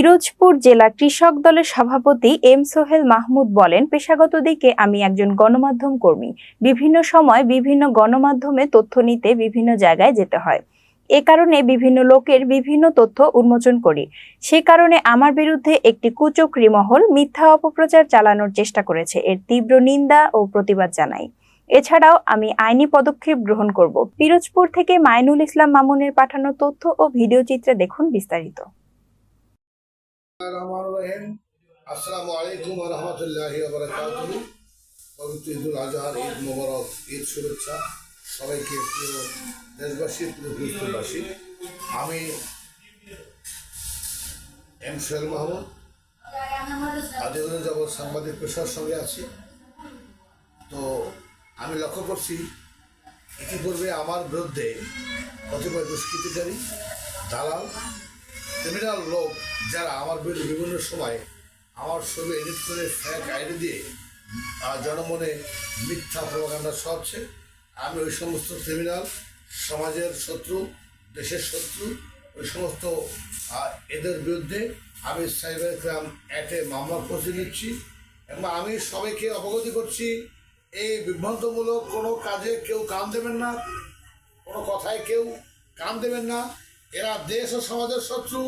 পিরোজপুর জেলা কৃষক দলের সভাপতি এম সোহেল মাহমুদ বলেন, পেশাগত দিকে আমি একজন গণমাধ্যম কর্মী। বিভিন্ন সময় বিভিন্ন গণমাধ্যমে তথ্য নিতে বিভিন্ন জায়গায় যেতে হয়। এ কারণে বিভিন্ন লোকের বিভিন্ন তথ্য উন্মোচন করি। সে কারণে আমার বিরুদ্ধে একটি কুচক্রী মহল মিথ্যা অপপ্রচার চালানোর চেষ্টা করেছে। এর তীব্র নিন্দা ও প্রতিবাদ জানাই। এছাড়াও আমি আইনি পদক্ষেপ গ্রহণ করব। পিরোজপুর থেকে মাইনুল ইসলাম মামুনের পাঠানো তথ্য ও ভিডিও চিত্রে দেখুন বিস্তারিত। আসসালামু আলাইকুম ওয়া রাহমাতুল্লাহি ওয়া বারাকাতুহু। পবিত্র ঈদুল আজহার ঈদ মোবারক, ঈদ শুভেচ্ছা সবাইকে। প্রিয় দেশবাসী, প্রিয় পিরোজপুরবাসী, আমি এম সোহেল মাহমুদ আজীবনের যাবৎ সাংবাদিক পেশার সঙ্গে আছি। তো আমি লক্ষ্য করছি ইতিপূর্বে আমার বিরুদ্ধে কতিপয় দুষ্কৃতিকারী, দালাল, ক্রিমিনাল লোক যারা আমার বিরুদ্ধে বিভিন্ন সময় আমার ছবি এডিট করে ফেক আইডি দিয়ে জনমনে মিথ্যা প্রপাগান্ডা ছড়াচ্ছে। আমি ওই সমস্ত ক্রিমিনাল, সমাজের শত্রু, দেশের শত্রু, ওই সমস্ত এদের বিরুদ্ধে আমি সাইবার ক্রাইম অ্যাক্টে মামলা করে নিচ্ছি এবং আমি সবাইকে অবগত করছি, এই বিভ্রান্তমূলক কোনো কাজে কেউ কান দেবেন না, কোনো কথায় কেউ কান দেবেন না। এরা দেশ ও সমাজের শত্রু।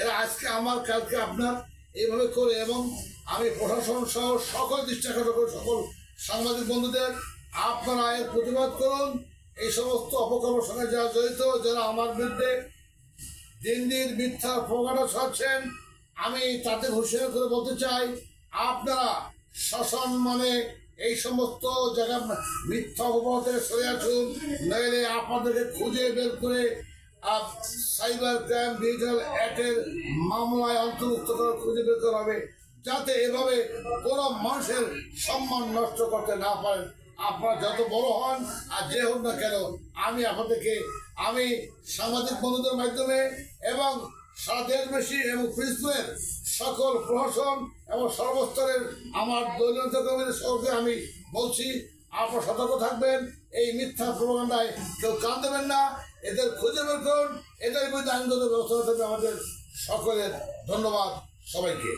এরা আজকে আমার, কালকে আপনার, এইভাবে করে। এবং আমি প্রশাসন সহ সকল দৃষ্টি আকর্ষণ করি সকল সাংবাদিক বন্ধুদের, আপনারা এর প্রতিবাদ করুন। এই সমস্ত অপকর্মের সঙ্গে যারা জড়িত, যারা আমার বিরুদ্ধে দিন দিন মিথ্যা প্রকাশ ছাড়ছেন, আমি তাদের হুঁশিয়ার করে বলতে চাই, আপনারা শাসন মানে এই সমস্ত জায়গা মিথ্যা অপবাদ থেকে সরে আসুন, নইলে আপনাদেরকে খুঁজে বের করে সাইবার ক্রাইম ডিজিটাল অ্যাক্টের মামলায় অন্তর্ভুক্ত করে খুঁজে বের করা হবে, যাতে এভাবে কোনো মানুষের সম্মান নষ্ট করতে না পারেন। আপনারা যত বড় হন আর যে হোক না কেন, আমি আপনাদেরকে, আমি সামাজিক বন্ধুদের মাধ্যমে এবং সারা দেশবাসী এবং পিরোজপুরের সকল প্রশাসন এবং সর্বস্তরের আমার দলীয় কর্মীদের সঙ্গে আমি বলছি, আপনারা সতর্ক থাকবেন। এই মিথ্যা প্রপাগান্ডায় কেউ কান দেবেন না। এদের খুঁজে বের করুন, এদের বিরুদ্ধে আইনগত ব্যবস্থা থাকবে আমাদের সকলের। ধন্যবাদ সবাইকে।